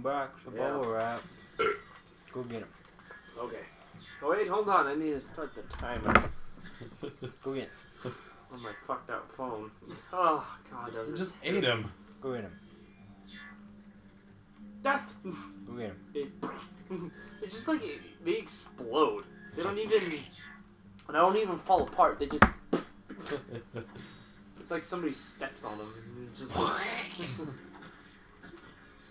Come back, it's a bubble wrap. Go get him. Okay. Oh, wait, hold on. I need to start the timer Go get him. on my fucked up phone. Oh, God. You just ate him. Go get him. Death! Go get him. It's just like they explode. They don't even fall apart. They just. It's like somebody steps on them and just.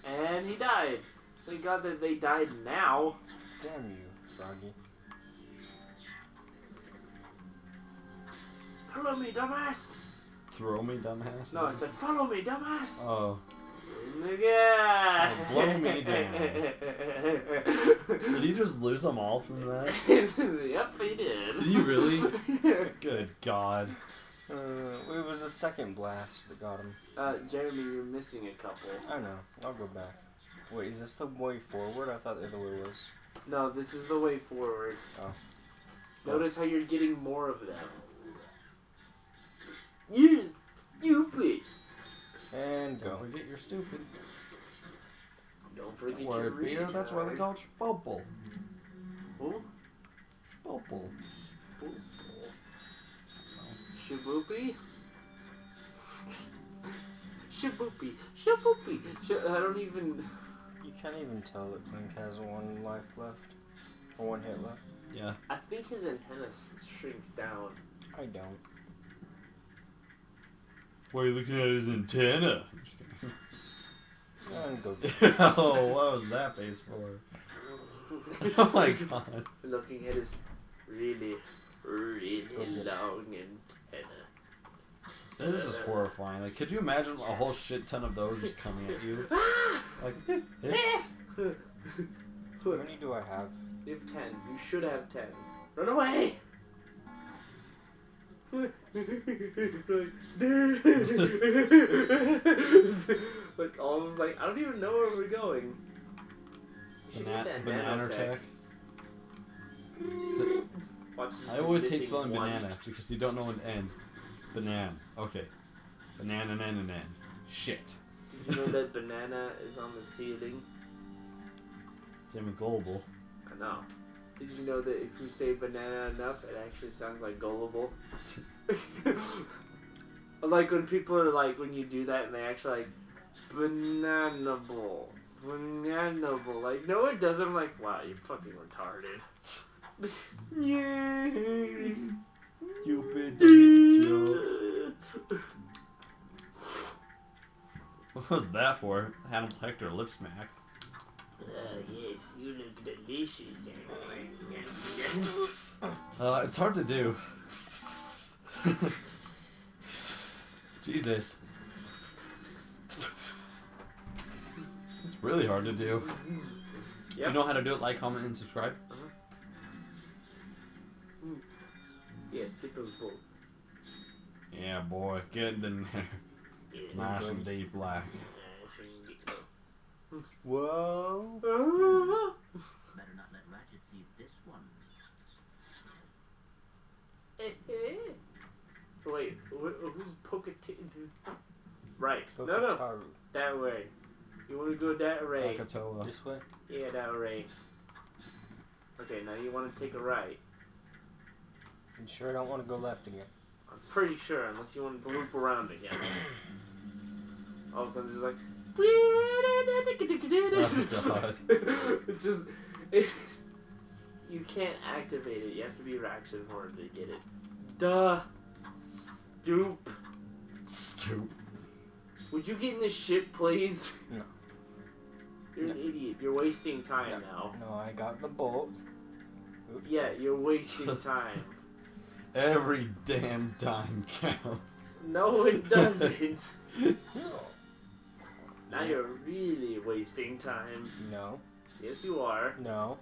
And he died. Thank God that they died now. Damn you, Froggy. Follow me, dumbass! Throw me, dumbass. No, I said follow me, dumbass! Oh. Yeah. Oh, blow me down. Did he just lose them all from that? Yep, he did. Did you really? Good God. It was the second blast that got him. Jeremy, you're missing a couple. I know. I'll go back. Wait, is this the way forward? I thought the other way was. No, this is the way forward. Oh. Notice how you're getting more of them. You're stupid. And go. Don't forget you're stupid. Don't forget Word your beer, that's why they call it Spopel. Who? Spopel. Shaboopy? Shaboopy. Shaboopy. I don't even... You can't even tell that Clink has one life left. Or one hit left. Yeah. I think his antenna shrinks down. I don't. Why are you looking at his antenna? And go. Oh, what was that face for? Oh my God. Looking at his really long antenna. This is just horrifying. Like, could you imagine a whole shit ton of those just coming at you? Like, How many do I have? You have 10. You should have 10. Run away! Like, almost like, I don't even know where we're going. Banana attack. Watch this I always hate missing spelling one. banana because you don't know an end. Banana. Okay. Banana, nan. Shit. Did you know that banana is on the ceiling? Same with gullible. I know. Did you know that if you say banana enough, it actually sounds like gullible? Like when people are like, when you do that and they actually like, bananable. Bananable. Like, no it doesn't. I'm like, wow, you're fucking retarded. Yay! Stupid jokes. What was that for? Hannibal Lecter lip smack. Yes, you look delicious. It's hard to do. Jesus. It's really hard to do. Yep. You know how to do it? Like, comment, and subscribe? Yes, get those bolts. Yeah, boy. Get in there. Yeah. Nice and deep black. Whoa. Better not let Ratchet see this one. Wait, who's Pocahontas? Right. No. Pocataru. That way. You want to go that way? Krakatoa. This way? Yeah, that way. Okay, now you want to take a right. You sure I don't want to go left again? I'm pretty sure, unless you want to loop around again. All of a sudden, it's just like... Oh, God. It just... you can't activate it. You have to be Ratchet in order to get it. Duh. Stoop. Stoop. Would you get in this ship, please? No. You're an idiot. You're wasting time now. No, I got the bolt. Oop. Yeah, you're wasting time. Every damn time counts. No, it doesn't. No. Now you're really wasting time. No. Yes, you are. No.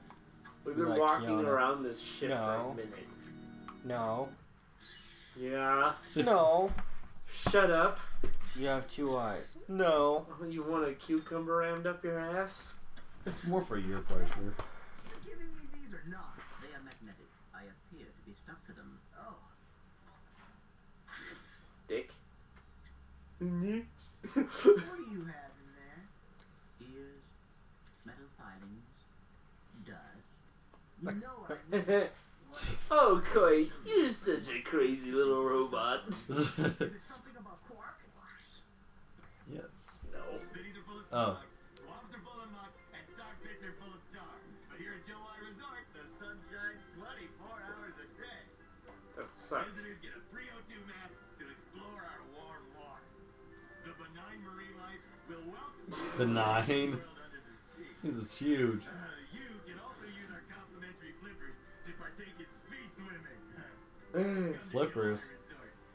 We've been Like walking Kiana. around this ship for No. a minute. No. Yeah. No. Shut up. You have 2 eyes. No. You want a cucumber rammed up your ass? It's more for your pleasure. You're giving me these or not? They are magnetic. I appear to be stuck to them. Oh. Dick. What do you have in there? Ears. You know I really Oh, Koi, you're such a crazy little robot. Is it something about Quark? Yes. No. Cities are full of Oh. smog, swamps are full of muck, and tar pits are full of tar. But here at Joy Resort, the sun shines 24 hours a day. That sucks. Visitors get a free O2 mask to explore our warm waters. The benign marine life will welcome you Benign? to the world under the sea. This is huge. You can also use our complimentary flippers to partake in speed swimming. Flippers?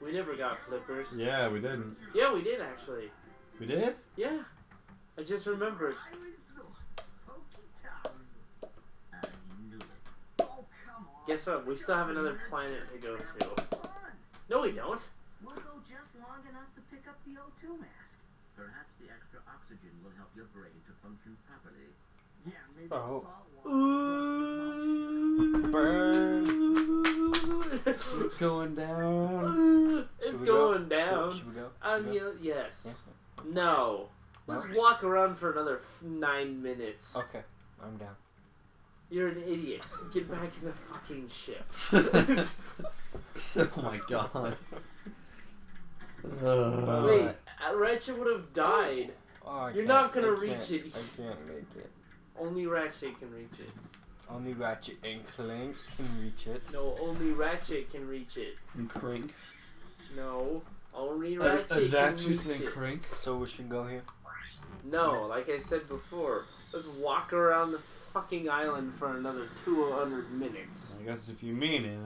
We never got flippers. Yeah, we didn't. Yeah, we did actually. We did? Yeah. I just remembered. I knew it. Oh, come on. Guess what? We still have another planet to go to. No, we don't. We'll go just long enough to pick up the O2 mask. Perhaps the extra oxygen will help your brain to function properly. Yeah, maybe Oh. salt water. Burn. It's going down. It's Should we going go? down. Should we go? Yes. Yeah. No. Let's walk around for another 9 minutes. Okay, I'm down. You're an idiot. Get back in the fucking ship. Oh my god. Wait, Ratchet would have died. Oh, I You're can't- not gonna I reach can't- it. I can't make it. Only Ratchet can reach it. Only Ratchet and Clank can reach it. No, only Ratchet can reach it. And Crank. No, only Ratchet can Ratchet reach and it. Crank. So we should go here. No, like I said before, let's walk around the fucking island for another 200 minutes. I guess if you mean it,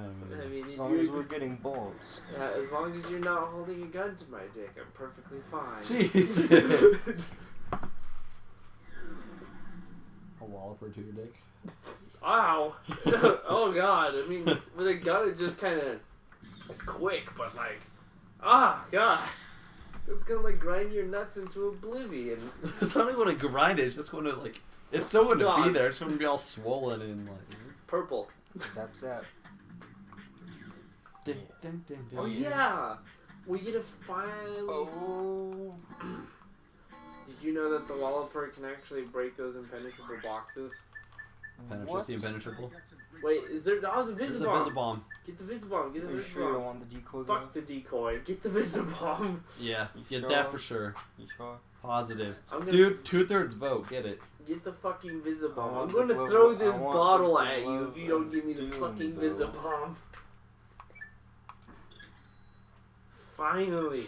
I mean, As long as we're getting balls. as long as you're not holding a gun to my dick, I'm perfectly fine. Jesus. A wallop or two, your dick. Wow. Oh god. I mean, with a gun, it just kind of, it's quick, but like, god. It's gonna like grind your nuts into oblivion. It's not even going to grind it. It's just going to like. It's still going to be God. there. It's going to be all swollen and like. Purple. Zap zap. Dun, dun, dun, dun. Oh yeah. We get a file. Oh. Did you know that the Walloper can actually break those impenetrable boxes? Penetrates the impenetrable. Wait, is there? Oh, the There's a Visibomb. Visibomb. Get the Visibomb. Get the Are you sure you don't Visibomb. want the decoy Fuck the decoy. Get the Visibomb. Yeah, You get sure? that for sure. You sure? Positive. I'm gonna Dude, 2/3 vote. Get it. get the fucking I Visibomb. I'm want going the to glove- throw I this want bottle the at you glove if you don't of give me the doom, fucking though. Visibomb. Finally.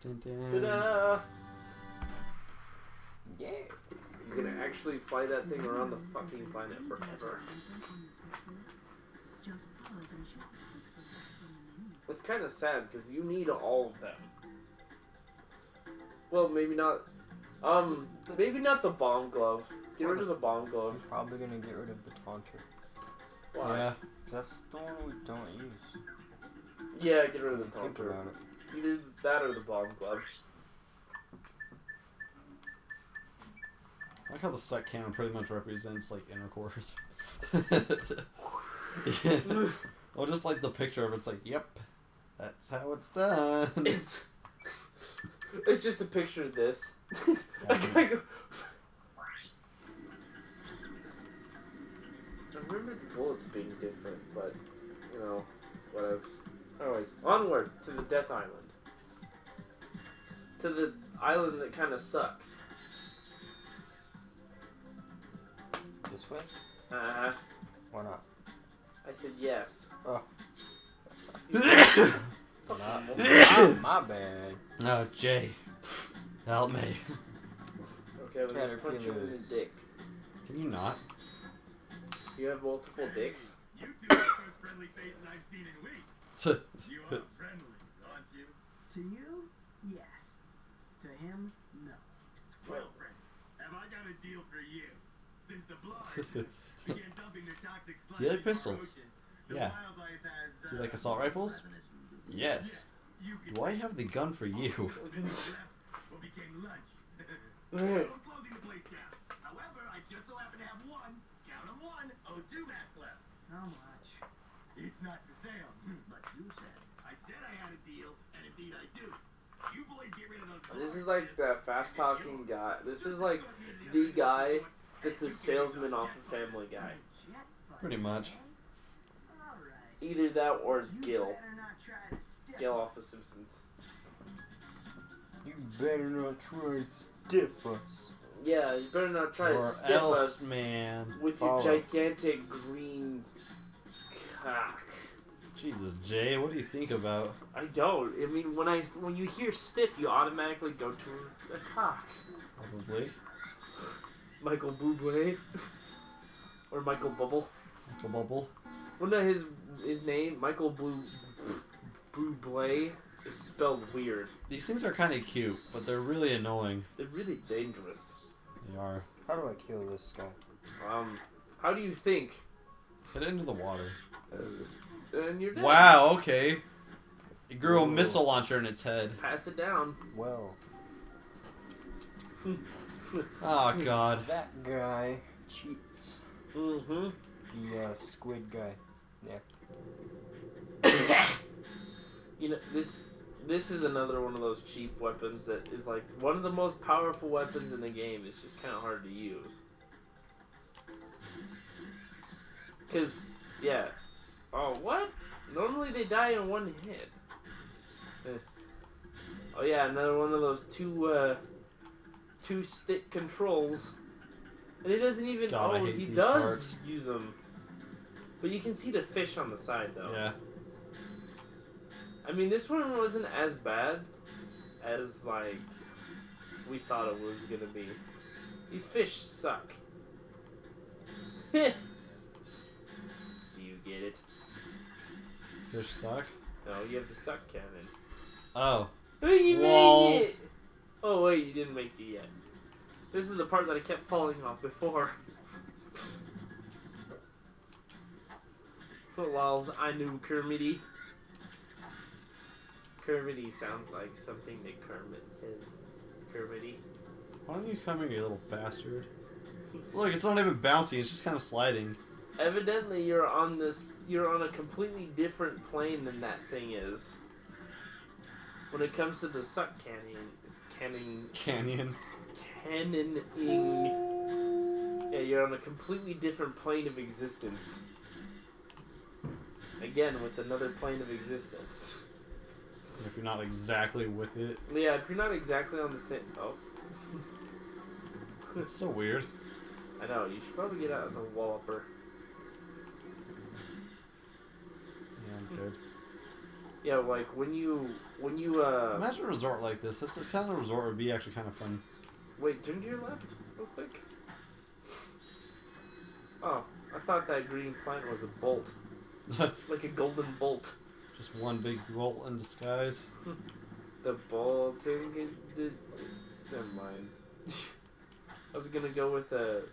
Dun, dun. Ta-da! Yeah. You're gonna actually fly that thing around the fucking planet forever. It's kind of sad because you need all of them. Well, maybe not. Maybe not the bomb glove. Get rid of the bomb glove. I'm probably gonna get rid of the taunter. Why? Yeah. That's the one we don't use. Yeah, get rid of the Think taunter. about it. Either that or the bomb glove. I like how the set cannon pretty much represents like intercourse. Well, just like the picture of it's like, yep, that's how it's done. It's just a picture of this. I remember the bullets being different, but you know, whatever. Anyways, onward to the Death Island. To the island that kind of sucks. This way? Why not? I said yes. Oh. My bad. Oh, Jay, help me. Okay, I'm gonna punch you in the Caterpillars. dicks. Can you not? You have multiple dicks? You two are the most friendly faces I've seen in weeks. You are friendly, aren't you? To you, yes. To him, no. Well, friend, have I got a deal for you? Since the Blargs began dumping their toxic sludge Do you like into our pistols? ocean, the Yeah. wildlife has, Do you like assault rifles? Yes. you can Do I have the gun for you? what became lunch. So I'm closing the place down. However, I just so happen to have one, count 'em one, O2 mask left. How much? It's not for sale. But you said. I said I had a deal, and indeed I do. You boys get rid of those. This is like that fast talking guy. This is like the guy that's the salesman off of Family Guy. Jet Pretty much. Either that or it's You Gil. better not try to stiff Gil us. off of Simpsons. You better not try to stiff us. Yeah, you better not try to Or stiff else, us man. with your Follow. gigantic green cock. Jesus, Jay, what do you think about? I don't. I mean, when you hear stiff, you automatically go to a cock. Probably. Michael Bublé. Or Michael Bubble. Uncle Bubble. Well, no, his name, Michael Bublé, is spelled weird. These things are kind of cute, but they're really annoying. They're really dangerous. They are. How do I kill this guy? How do you think? Get it into the water. And you're dead. Wow, okay. It grew a Whoa. missile launcher in its head. Pass it down. Well, Oh, God. that guy cheats. Mm-hmm. The squid guy. You know, this is another one of those cheap weapons that is like one of the most powerful weapons in the game. It's just kind of hard to use. Cause, yeah. Oh, what? Normally they die in one hit. Oh yeah, another one of those two stick controls. And he doesn't even. God, I oh, hate he these does parts. use them. But you can see the fish on the side though. Yeah. I mean, this one wasn't as bad as, like, we thought it was gonna be. These fish suck. Do you get it? Fish suck. No, you have the suck cannon. Oh. Oh, you Walls. made it! Oh, wait, you didn't make it yet. This is the part that I kept falling off before. Lols, I knew Kermity. Kermity sounds like something that Kermit says. It's Kermity. Why don't you come here, you little bastard? Look, it's not even bouncy, it's just kind of sliding. Evidently, you're on a completely different plane than that thing is. When it comes to the suck cannoning. Yeah, you're on a completely different plane of existence. Again, with another plane of existence. If you're not exactly with it. Yeah, if you're not exactly on the same... Oh. It's so weird. I know, you should probably get out of the walloper. Yeah, I'm good. Yeah, like, when you Imagine a resort like this. This kind of resort would be actually kind of fun. Wait, turn to your left, real quick. Oh, I thought that green plant was a bolt. Like a golden bolt. Just one big bolt in disguise. The bolting... Never mind. I was gonna go with the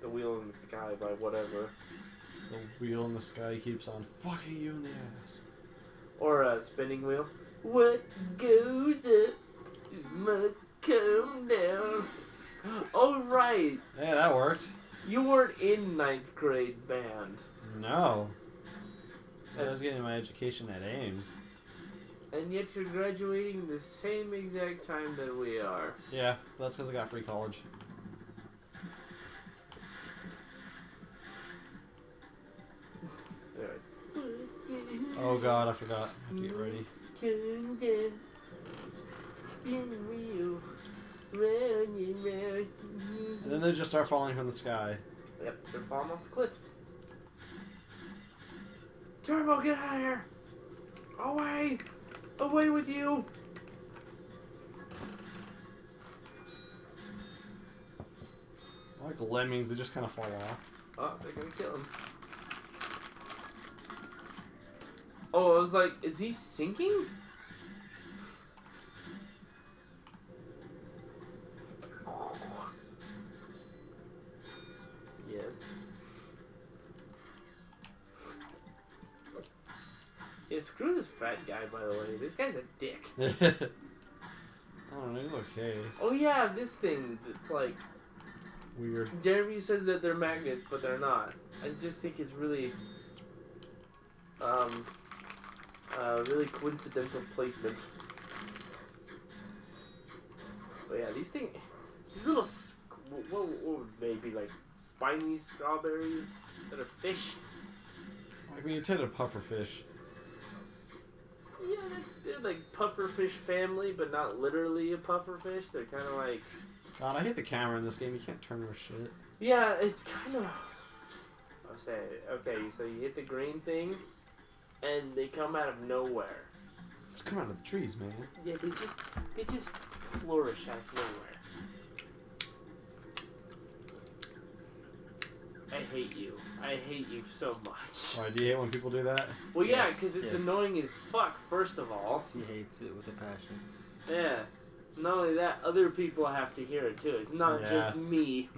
wheel in the sky by whatever. The wheel in the sky keeps on fucking you in the ass. Or a spinning wheel. What goes up must come down. Oh, right. Yeah, that worked. You weren't in 9th grade band. No. I was getting my education at Ames. And yet you're graduating the same exact time that we are. Yeah, that's because I got free college. Anyways. Oh god, I forgot. I have to get ready. Come down, spin the wheel, round and round. And then they just start falling from the sky. Yep, they're falling off the cliffs. Turbo, get out of here! Away! Away with you! Like lemmings, they just kind of fall off. Oh, they're gonna kill him. Oh, I was like, is he sinking? Yes. Yeah, screw this fat guy, by the way. This guy's a dick. I don't know, okay. Oh yeah, this thing that's like... Weird. Jeremy says that they're magnets, but they're not. I just think it's really... really coincidental placement. But yeah, these little... What would they be, like, spiny strawberries that are fish. I mean, you tend to puffer fish. Yeah, they're like pufferfish family, but not literally a pufferfish. They're kind of like... God, I hate the camera in this game. You can't turn or shit. Yeah, it's kind of... I'll say it. Okay, so you hit the green thing, and they come out of nowhere. Just come out of the trees, man. Yeah, they just flourish out of nowhere. I hate you. I hate you so much. Why, do you hate when people do that? Well, yeah, Yes, because it's yes. annoying as fuck, first of all. He hates it with a passion. Yeah. Not only that, other people have to hear it, too. It's not Yeah. just me.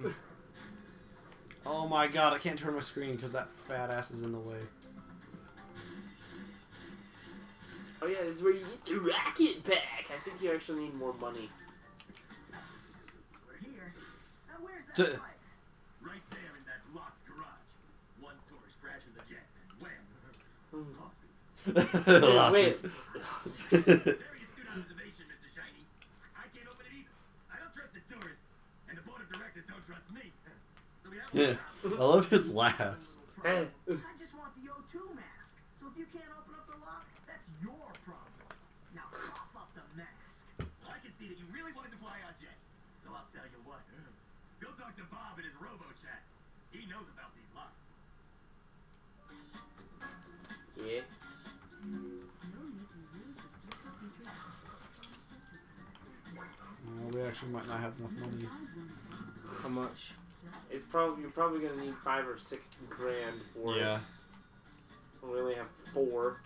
Oh my god, I can't turn my screen because that fat ass is in the way. Oh, yeah, this is where you get the racket back. I think you actually need more money. We're here. Now where's D- that pipe? Right there in that locked garage. One tourist crashes a jet, and wham! Lawsuit. Lawsuit. Wait. Very astute observation, Mr. Shiny. I can't open it either. I don't trust the tourists, and the board of directors don't trust me. So we have Yeah, I love his laughs. Hey. I just want the O2 mask. So if you can't open up the lock, that's your problem. Now cough up the mask. Well, I can see that you really wanted to fly our jet. So I'll tell you what. Go talk to Bob in his robo-chat. He knows about these locks. Yeah. Well, we actually might not have enough money. How much? It's probably you're probably gonna need $5 or $6 grand for Yeah. it. We only have 4.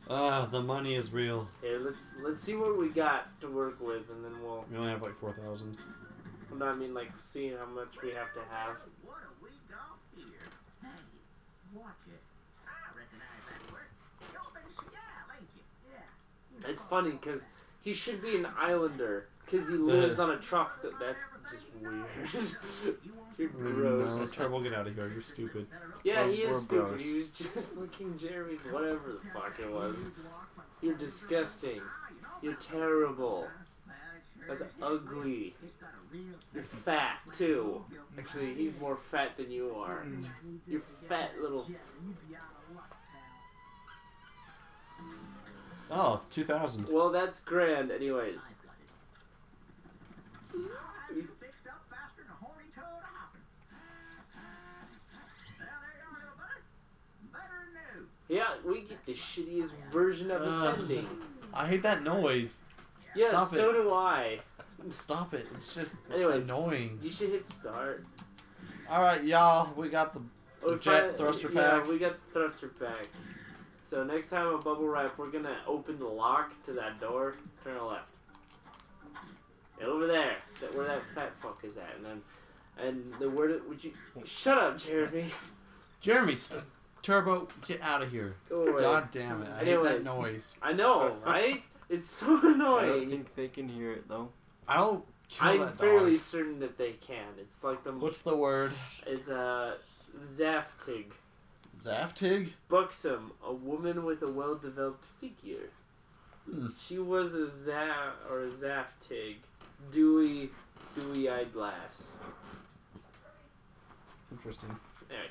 The money is real. Here, let's see what we got to work with, and then we'll. We only have like 4,000. I mean, like, see how much we have to have. What have we got here? Hey, watch it. I recognize that word. You're been Seattle, ain't you? Yeah. It's funny because he should be an islander because he lives on a truck. That's just weird. You're gross. No, Turbo, get out of here. You're stupid. Yeah, he We're is stupid. bros. He was just looking Jerry's whatever the fuck it was. You're disgusting. You're terrible. That's ugly. You're fat too. Actually, he's more fat than you are. You're fat little. Oh, 2,000. Well, that's grand, anyways. Fixed up faster than a horny toad hopping. Well, there you are, little buddy. Better than new. Yeah, we get the shittiest version of ascending. I hate that noise. Yeah, Stop so it. do I. Stop it. It's just Anyways. annoying. You should hit start. Alright, y'all. We got the Oh, jet thruster Yeah, pack. we got the thruster pack. So next time on Bubble Wrap, we're gonna open the lock to that door. Turn left. And over there, where that fat fuck is at, and the word would you shut up, Jeremy? Jeremy, Turbo, get out of here. Go away. God damn it. I hate Anyways. that noise. I know, right? It's so I don't annoying. think they can hear it though. I'll kill I'm that fairly dog. certain that they can. It's like the What's the word? it's Zaftig. Zaftig? Buxom, a woman with a well-developed figure. Hmm. She was a Zaftig, dewy eyeglass. Interesting. Anyways,